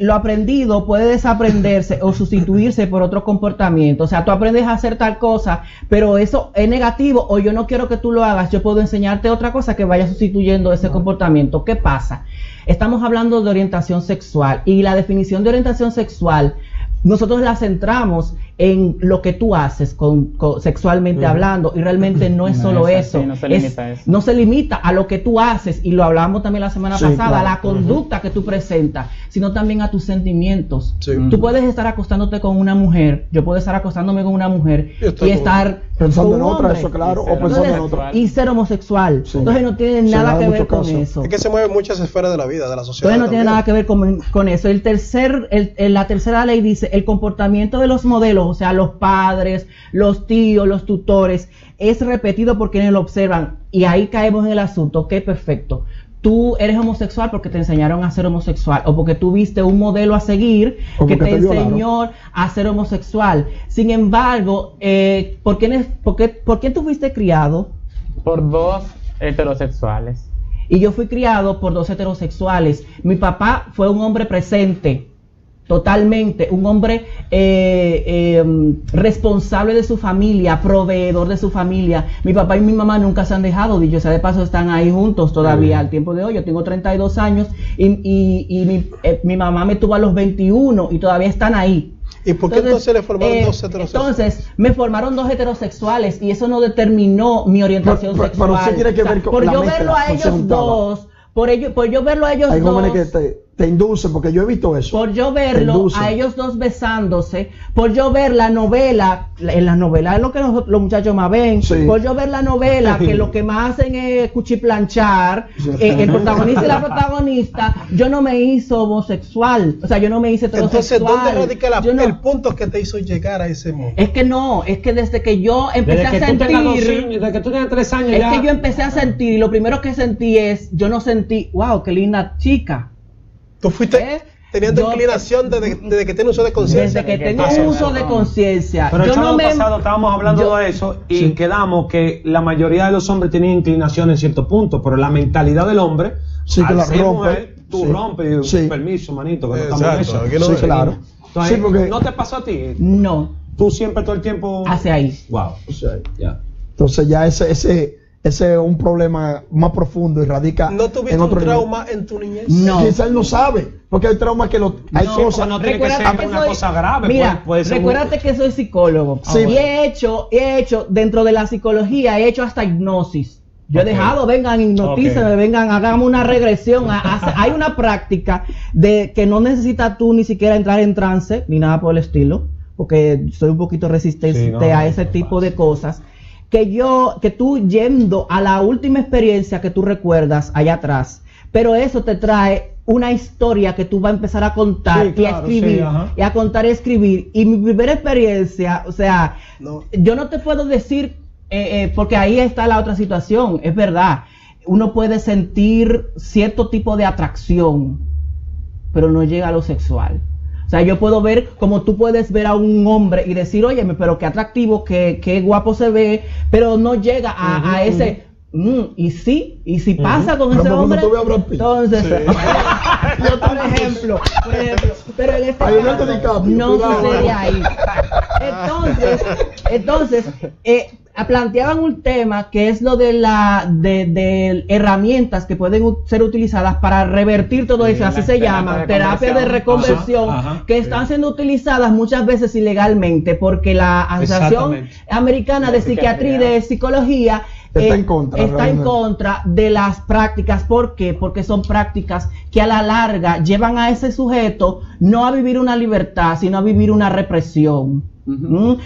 lo aprendido puede desaprenderse o sustituirse por otro comportamiento. O sea, tú aprendes a hacer tal cosa, pero eso es negativo o yo no quiero que tú lo hagas, yo puedo enseñarte otra cosa que vaya sustituyendo ese comportamiento. ¿Qué pasa? Estamos hablando de orientación sexual y la definición de orientación sexual nosotros la centramos en lo que tú haces sexualmente hablando, y realmente no es solo eso. No se limita a eso. No se limita a lo que tú haces, y lo hablamos también la semana pasada, a la conducta que tú presentas, sino también a tus sentimientos. Tú puedes estar acostándote con una mujer, yo puedo estar acostándome con una mujer y estar pensando en otra, hombre, eso claro, o entonces, pensando en otra. y ser homosexual. Entonces no tiene nada que ver con eso. Es que se mueven muchas esferas de la vida, de la sociedad. Entonces no tiene nada que ver con eso. La tercera ley dice: el comportamiento de los modelos, o sea, los padres, los tíos, los tutores, es repetido por quienes lo observan. Y ahí caemos en el asunto. Ok, perfecto. Tú eres homosexual porque te enseñaron a ser homosexual, o porque tú viste un modelo a seguir que te enseñó a ser homosexual. Sin embargo, ¿por qué tú fuiste criado? Por 2 heterosexuales. Y yo fui criado por 2 heterosexuales. Mi papá fue un hombre presente, totalmente, un hombre responsable de su familia, proveedor de su familia. Mi papá y mi mamá nunca se han dejado, dicho sea de paso, están ahí juntos todavía al tiempo de hoy. Yo tengo 32 años y mi mamá me tuvo a los 21 y todavía están ahí. ¿Y por qué entonces le formaron 2 heterosexuales? Entonces, me formaron 2 heterosexuales y eso no determinó mi orientación sexual. Pero sí tiene que ver con por la yo mezcla, verlo a ellos dos, por yo verlo a ellos hay dos. Hay jóvenes que te inducen, porque yo he visto eso. Por yo verlo a ellos dos besándose, por yo ver la novela, en las novelas es lo que los muchachos más ven, por yo ver la novela, que lo que más hacen es cuchiplanchar, el protagonista y la protagonista, yo no me hice homosexual, o sea, yo no me hice heterosexual. Entonces, ¿dónde radica el punto que te hizo llegar a ese mundo? Es que desde que yo empecé a sentir, desde que tú tenías 3 años es que yo empecé a sentir, y lo primero que sentí es, yo no sentí, wow, qué linda chica. Tú fuiste teniendo inclinación desde que tienes uso de conciencia. Desde que tengo uso de conciencia. Pero el sábado pasado estábamos hablando de eso y quedamos que la mayoría de los hombres tienen inclinación en cierto punto, pero la mentalidad del hombre, que la rompe. Mujer, tú rompes, permiso, manito, que no estamos en eso. Claro. Entonces, porque ¿no te pasó a ti? No. Tú siempre todo el tiempo hacia ahí. Wow. Ya. Entonces ya ese es un problema más profundo y radica ¿No tuviste un trauma en tu niñez? No. Quizás él no sabe, porque hay traumas que hay cosas. No tiene que ser una cosa grave. Mira, puede ser recuérdate que soy psicólogo. Y he hecho, dentro de la psicología, he hecho hasta hipnosis. Yo he dejado, vengan, hipnotícenme, vengan, hagamos una regresión. Hay una práctica de que no necesitas tú ni siquiera entrar en trance, ni nada por el estilo, porque soy un poquito resistente a ese tipo de cosas. Que tú yendo a la última experiencia que tú recuerdas allá atrás, pero eso te trae una historia que tú vas a empezar a contar y a escribir, y a contar y a escribir. Y mi primera experiencia, o sea, yo no te puedo decir, porque ahí está la otra situación, es verdad, uno puede sentir cierto tipo de atracción, pero no llega a lo sexual. O sea, yo puedo ver como tú puedes ver a un hombre y decir, óyeme, pero qué atractivo, qué guapo se ve, pero no llega a ese... y si pasa con ese hombre, entonces, por ejemplo, pero en este caso, no sucede ahí. Entonces, planteaban un tema que es lo de herramientas que pueden ser utilizadas para revertir todo eso, así se llaman, terapia de reconversión, que están siendo utilizadas muchas veces ilegalmente, porque la Asociación Americana de Psiquiatría y de Psicología está en contra de las prácticas. ¿Por qué? Porque son prácticas que a la larga llevan a ese sujeto no a vivir una libertad, sino a vivir una represión.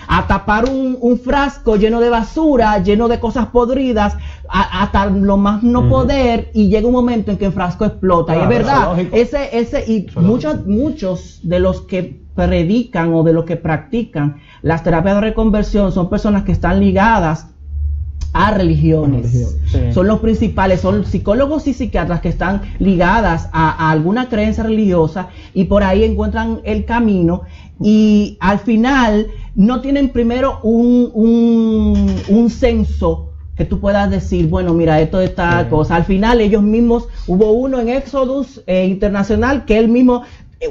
A tapar un frasco lleno de basura, lleno de cosas podridas, hasta lo más no poder, y llega un momento en que el frasco explota. Y es verdad, muchos de los que predican o de los que practican las terapias de reconversión son personas que están ligadas a religiones. Son los principales, son psicólogos y psiquiatras que están ligadas a alguna creencia religiosa, y por ahí encuentran el camino, y al final no tienen primero un censo que tú puedas decir, bueno, mira, esto es esta cosa. Al final ellos mismos, hubo uno en Exodus Internacional que él mismo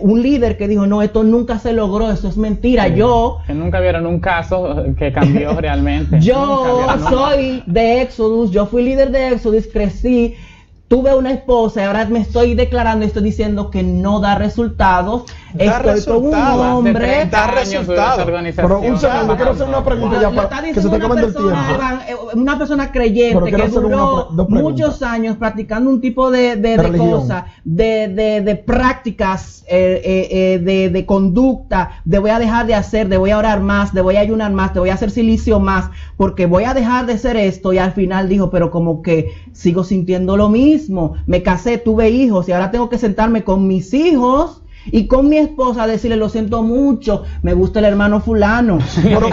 un líder que dijo, no, esto nunca se logró, eso es mentira. Yo Que nunca vieron un caso que cambió realmente. yo soy de Exodus, yo fui líder de Exodus, crecí, tuve una esposa y ahora me estoy declarando y estoy diciendo que no da resultados. Estoy con un hombre. Da resultados. Pero un segundo, quiero hacer una pregunta ya para que se te acabe el tiempo. Una persona creyente que duró muchos años practicando un tipo de cosas, de prácticas, de conducta, de voy a dejar de hacer, de voy a orar más, de voy a ayunar más, de voy a hacer silicio más, porque voy a dejar de hacer esto, y al final dijo, pero como que sigo sintiendo lo mismo, me casé, tuve hijos y ahora tengo que sentarme con mis hijos y con mi esposa a decirle, lo siento mucho, me gusta el hermano fulano. Pero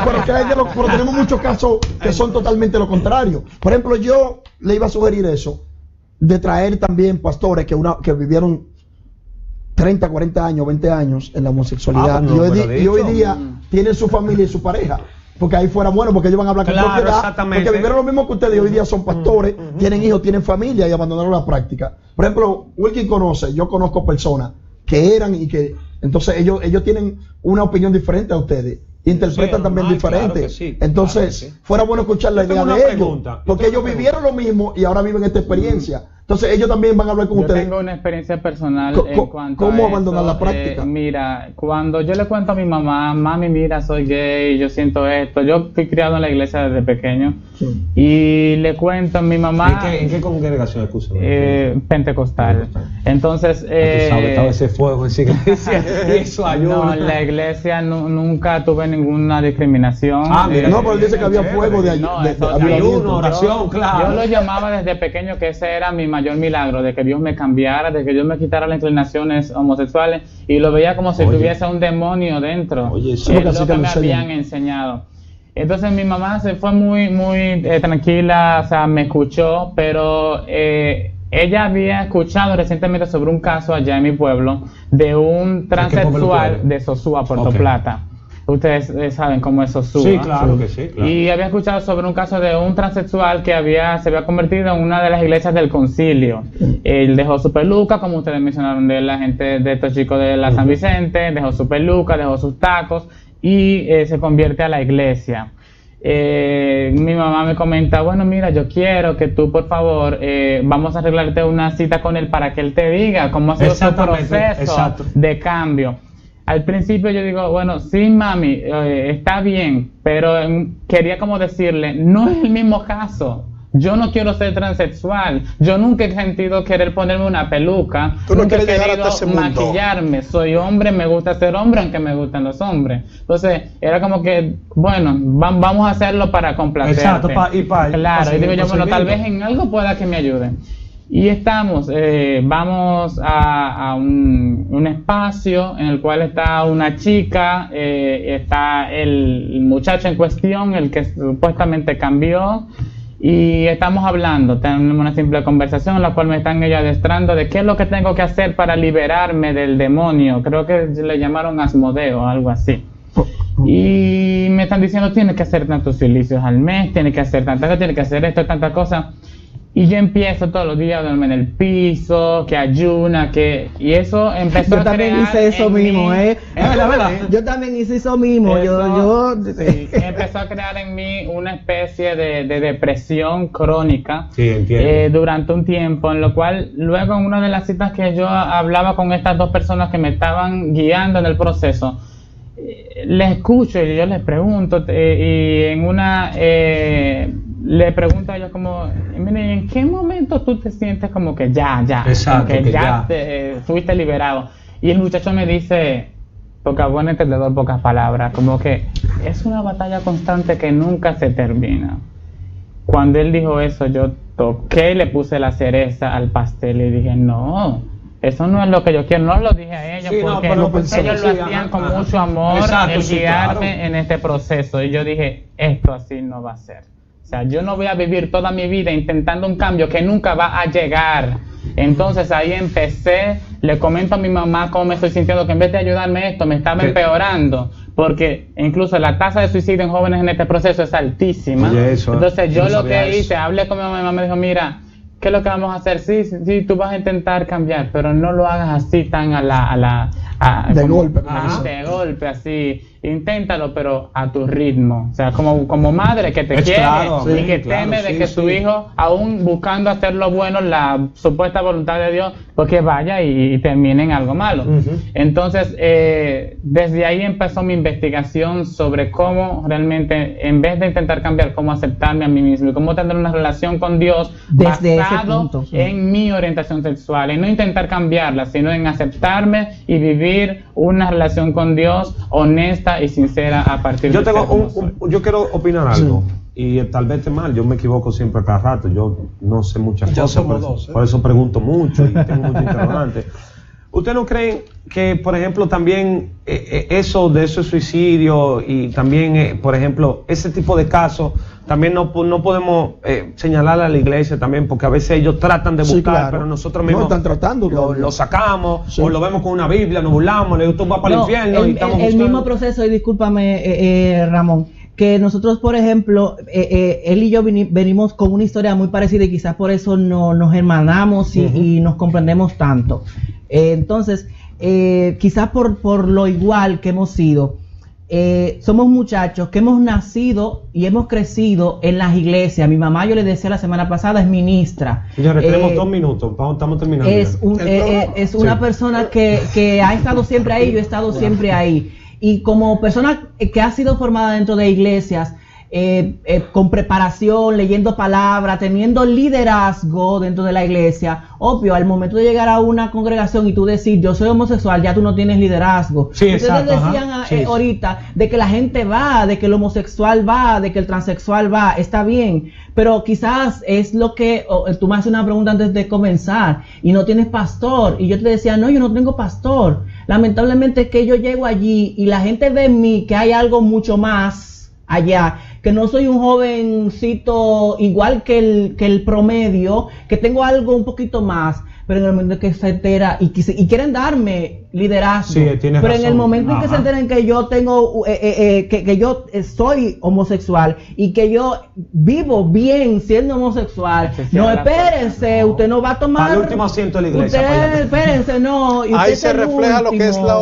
tenemos muchos casos que son totalmente lo contrario. Por ejemplo, yo le iba a sugerir eso, de traer también pastores que vivieron 30, 40 años, 20 años en la homosexualidad, y hoy día tienen su familia y su pareja. Porque ahí fuera bueno, porque ellos van a hablar con propiedad, porque vivieron lo mismo que ustedes y hoy día son pastores, tienen hijos, tienen familia y abandonaron la práctica. Por ejemplo, Wilkin yo conozco personas que eran y que entonces ellos tienen una opinión diferente a ustedes, interpretan también diferente. Claro sí, entonces claro sí. Fuera bueno escuchar la idea de ellos, porque ellos vivieron lo mismo y ahora viven esta experiencia. Entonces ellos también van a hablar con ustedes. Yo tengo una experiencia personal en cuanto ¿Cómo a abandonar eso? la práctica? Mira, cuando yo le cuento a mi mamá, mami, mira, soy gay, yo siento esto. Yo fui criado en la iglesia desde pequeño y le cuento a mi mamá. ¿En qué congregación excusa? Pentecostal. Entonces, estaba ese fuego en esa iglesia y eso ayuda. No, en la iglesia nunca tuve ninguna discriminación. Mira, no, pero él dice que había fuego de ayuno, oración, claro. Yo lo llamaba desde pequeño que ese era mi mayor milagro, de que Dios me cambiara, de que Dios me quitara las inclinaciones homosexuales, y lo veía como si tuviese un demonio dentro. Es lo que me habían enseñado. Entonces mi mamá se fue muy tranquila, o sea, me escuchó, pero ella había escuchado recientemente sobre un caso allá en mi pueblo de un transexual de Sosúa, Puerto Plata. Ustedes saben cómo es Sosúa. Sí, claro que sí. Claro. Y había escuchado sobre un caso de un transexual que se había convertido en una de las iglesias del concilio. Él dejó su peluca, como ustedes mencionaron, de la gente de estos chicos de la San Vicente, dejó su peluca, dejó sus tacos y se convierte a la iglesia. Mi mamá me comenta, bueno, mira, yo quiero que tú, por favor, vamos a arreglarte una cita con él para que él te diga cómo ha sido su proceso de cambio. Al principio yo digo, bueno, sí, mami, está bien, pero quería como decirle, no es el mismo caso. Yo no quiero ser transexual. Yo nunca he sentido querer ponerme una peluca. Tú no nunca quieres he llegar querido hasta ese mundo. maquillarme. Soy hombre, me gusta ser hombre, aunque me gustan los hombres. Entonces, era como que, bueno, vamos a hacerlo para complacerte. Exacto, claro, y digo yo, bueno, tal vez en algo pueda que me ayude. Y estamos, vamos a un espacio en el cual está una chica, está el muchacho en cuestión, el que supuestamente cambió, y estamos hablando, tenemos una simple conversación en la cual me están ellos adestrando de qué es lo que tengo que hacer para liberarme del demonio. Creo que le llamaron Asmodeo o algo así. Y me están diciendo, tienes que hacer tantos silicios al mes, tienes que hacer tantas cosas, tienes que hacer esto, tantas cosas. Y yo empiezo todos los días a dormir en el piso, que ayuna, y eso empezó a crear. Yo también hice eso mismo, ¿verdad? Yo también hice eso mismo. Sí, empezó a crear en mí una especie de depresión crónica durante un tiempo, en lo cual luego en una de las citas que yo hablaba con estas dos personas que me estaban guiando en el proceso, les escucho y yo les pregunto, y en una le pregunto a ellos como, mire, ¿en qué momento tú te sientes como que Exacto, como que ya fuiste liberado? Y el muchacho me dice, pocas buenas entendedor, pocas palabras, como que es una batalla constante que nunca se termina. Cuando él dijo eso, yo toqué y le puse la cereza al pastel y dije, no, eso no es lo que yo quiero. No lo dije a ellos porque ellos lo hacían con mucho amor, el guiarme en este proceso. Y yo dije, esto así no va a ser. O sea, yo no voy a vivir toda mi vida intentando un cambio que nunca va a llegar. Entonces ahí empecé, le comento a mi mamá cómo me estoy sintiendo, que en vez de ayudarme esto, me estaba empeorando. Porque incluso la tasa de suicidio en jóvenes en este proceso es altísima. Entonces yo lo que hice, hablé con mi mamá me dijo, mira, ¿qué es lo que vamos a hacer? Sí, tú vas a intentar cambiar, pero no lo hagas así tan a De golpe, de golpe, así. Inténtalo, pero a tu ritmo. O sea, como madre que te quiere y que teme de que tu hijo, aún buscando hacer lo bueno, la supuesta voluntad de Dios, porque vaya y termine en algo malo. Entonces, desde ahí empezó mi investigación sobre cómo realmente, en vez de intentar cambiar, cómo aceptarme a mí mismo y cómo tener una relación con Dios desde basado ese punto, en mi orientación sexual, y no intentar cambiarla, sino en aceptarme y vivir una relación con Dios honesta y sincera a partir de yo quiero opinar algo, y tal vez esté mal, yo me equivoco siempre a cada rato, yo no sé muchas cosas, por eso pregunto mucho y tengo muchos interrogantes. ¿Ustedes no creen que, por ejemplo, también eso de ese suicidio y también, por ejemplo, ese tipo de casos, también no podemos señalar a la iglesia también, porque a veces ellos tratan de buscar, pero nosotros mismos están tratando, lo sacamos, o lo vemos con una Biblia, nos burlamos, le digo, tú vas para el infierno y estamos el mismo proceso, y discúlpame, Ramón, que nosotros, por ejemplo, él y yo venimos con una historia muy parecida y quizás por eso nos hermanamos y nos comprendemos tanto. Entonces, quizás por lo igual que hemos sido, somos muchachos que hemos nacido y hemos crecido en las iglesias. Mi mamá, yo le decía la semana pasada, es ministra. Señores, tenemos 2 minutos, estamos terminando. Es una persona que ha estado siempre ahí, yo he estado siempre ahí. Y como persona que ha sido formada dentro de iglesias, con preparación, leyendo palabra, teniendo liderazgo dentro de la iglesia, obvio, al momento de llegar a una congregación y tú decir, yo soy homosexual, ya tú no tienes liderazgo. Sí, ustedes decían ahorita de que la gente va, de que el homosexual va, de que el transexual va, está bien, pero quizás es lo que, tú me haces una pregunta antes de comenzar, y no tienes pastor, y yo te decía, no, yo no tengo pastor. Lamentablemente es que yo llego allí y la gente ve en mí que hay algo mucho más allá, que no soy un jovencito igual que el promedio, que tengo algo un poquito más, pero en el momento en que se entera y quieren darme liderazgo, pero razón. En el momento en que se enteren que yo tengo, que yo soy homosexual y que yo vivo bien siendo homosexual, no, espérense, usted no va a tomar al último asiento de la iglesia. Usted, espérense, no. Y ahí se refleja lo que es la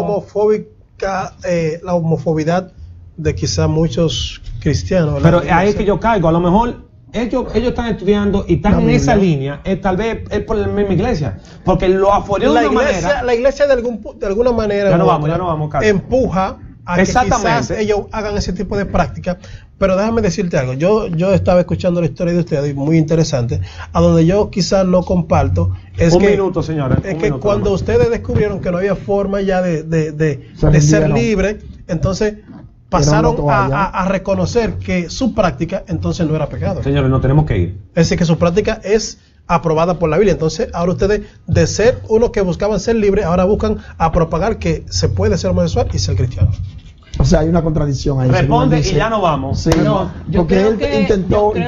homofobidad de quizá muchos cristianos. Pero ahí es que yo caigo, a lo mejor ellos están estudiando y están en esa línea, tal vez es por la misma iglesia, porque lo afuera de una manera. La iglesia de alguna manera ya no vamos, Carlos. empuja a que quizás ellos hagan ese tipo de práctica. Pero déjame decirte algo, yo estaba escuchando la historia de ustedes, muy interesante, a donde yo quizás no comparto. Es minuto, señores. Es que cuando ustedes descubrieron que no había forma ya de ser libre, entonces pasaron a reconocer que su práctica entonces no era pecado. Señores, no tenemos que ir. Es decir, que su práctica es aprobada por la Biblia. Entonces, ahora ustedes, de ser unos que buscaban ser libres, ahora buscan a propagar que se puede ser homosexual y ser cristiano. O sea, hay una contradicción ahí. Responde y ya no vamos. Sí, no, porque él intentó. Yo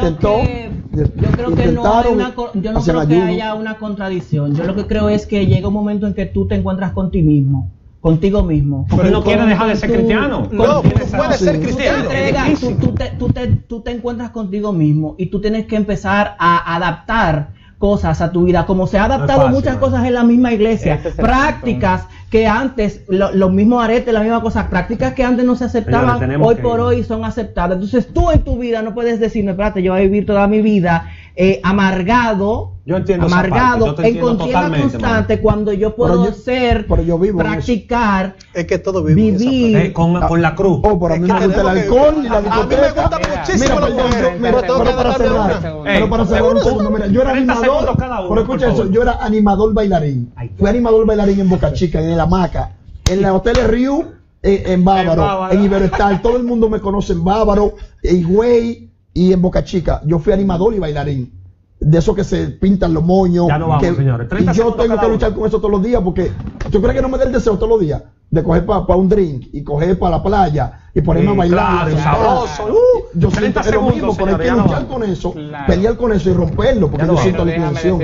creo que no hay yo no creo que haya una contradicción. Yo lo que creo es que llega un momento en que tú te encuentras contigo mismo. Porque no quiere dejar de ser cristiano. No, tú puedes ser cristiano. Tú te encuentras contigo mismo y tú tienes que empezar a adaptar cosas a tu vida, como se ha adaptado muchas cosas en la misma iglesia, prácticas que antes, los mismos aretes, la misma cosa, prácticas que antes no se aceptaban, hoy por hoy son aceptadas. Entonces tú en tu vida no puedes decirme, espérate, yo voy a vivir toda mi vida amargado, en contienda constante, cuando yo puedo practicar, es que todo vivir con la cruz. Por a mí me gusta el alcohol y la discoteca. A mí me gusta muchísimo la mujer. Pero para cerrar un segundo, mira, yo era animador, pero escucha eso, yo era animador bailarín. Fui animador bailarín en Boca Chica, en el Hamaca, en la Hotel Río, en Bávaro, en Iberestar, todo el mundo me conoce en Bávaro, en Higüey y en Boca Chica. Yo fui animador y bailarín. De esos que se pintan los moños. Ya no vamos, señores. Y yo tengo que luchar con eso todos los días, porque ¿tú crees que no me da el deseo todos los días de coger para un drink y coger para la playa y ponerme a bailar? Yo siento que es lo mismo, pero hay que luchar con eso, pelear con eso y romperlo, porque yo siento la inclinación.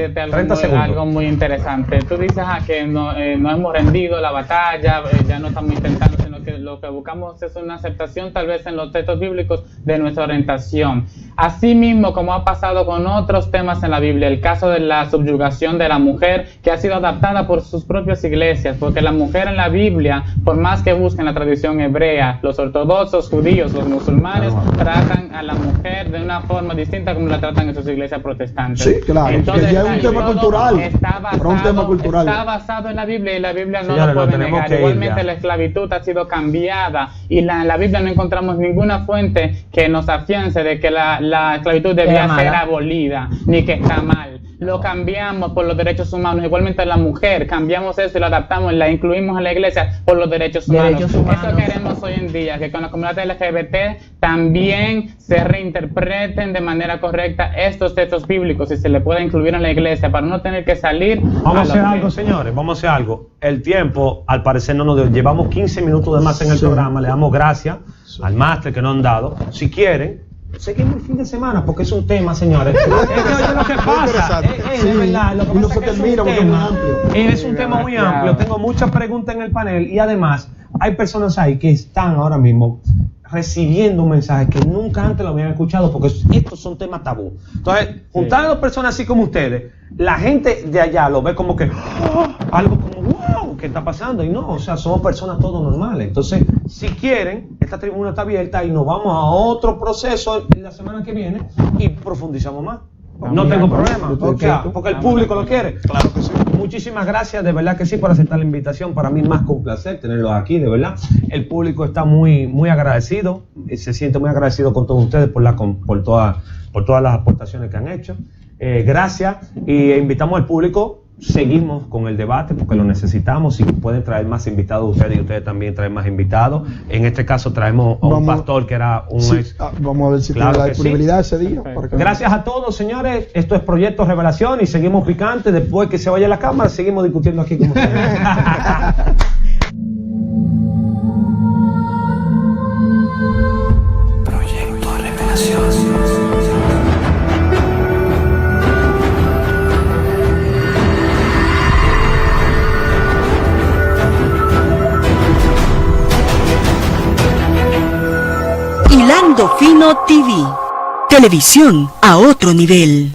Algo muy interesante. Tú dices que no hemos rendido la batalla, ya no estamos intentando, sino que lo que buscamos es una aceptación tal vez en los textos bíblicos de nuestra orientación. Así mismo como ha pasado con otros temas en la Biblia, el caso de la subyugación de la mujer, que ha sido adaptada por sus propias iglesias, porque la mujer en la Biblia, por más que busquen la tradición hebrea, los ortodoxos, judíos, los musulmanes, tratan a la mujer de una forma distinta como la tratan en sus iglesias protestantes. Sí, claro. Entonces, ya es un tema cultural. Está basado en la Biblia, y la Biblia no Señores, lo puede tenemos negar. que ir Igualmente ya. la esclavitud ha sido cambiada, y en la Biblia no encontramos ninguna fuente que nos afiance de que la esclavitud debía Era ser mala. abolida, ni que está mal. Lo cambiamos por los derechos humanos. Igualmente la mujer, cambiamos eso y lo adaptamos, la incluimos en la iglesia por los derechos humanos. Derechos humanos. Eso queremos hoy en día, que con la comunidad LGBT también se reinterpreten de manera correcta estos textos bíblicos y se le pueda incluir en la iglesia para no tener que salir. Vamos a hacer algo, señores, vamos a hacer algo. El tiempo, al parecer, no nos dio. Llevamos 15 minutos de más en el programa. Le damos gracias al máster que nos han dado. Si quieren, seguimos el fin de semana, porque es un tema, señores. Es que oye lo que pasa. Sí, Es verdad, lo que y no pasa se es que termina es un porque es muy tema. amplio. Es un tema muy amplio. Tengo muchas preguntas en el panel y además hay personas ahí que están ahora mismo recibiendo un mensaje que nunca antes lo habían escuchado, porque estos son temas tabú. Entonces, juntar a dos personas así como ustedes, la gente de allá lo ve como que algo como wow, ¿qué está pasando? Y no, o sea, somos personas todos normales. Entonces, si quieren, esta tribuna está abierta y nos vamos a otro proceso la semana que viene y profundizamos más. No tengo problema, porque el público lo quiere. Claro que sí. Muchísimas gracias, de verdad que sí, por aceptar la invitación. Para mí es más que un placer tenerlos aquí, de verdad. El público está muy, muy agradecido, se siente muy agradecido con todos ustedes por todas las aportaciones que han hecho. Gracias, y invitamos al público. Seguimos con el debate porque lo necesitamos. Si pueden traer más invitados ustedes, y ustedes también traen más invitados. En este caso traemos a un pastor que era un Sí, ex. vamos a ver si Claro tiene la que sí. disponibilidad ese día. para que- Gracias a todos, señores. Esto es Proyecto Revelación y seguimos picantes. Después que se vaya la cámara, seguimos discutiendo aquí como siempre. Proyecto Revelación. Hilando Fino TV. Televisión a otro nivel.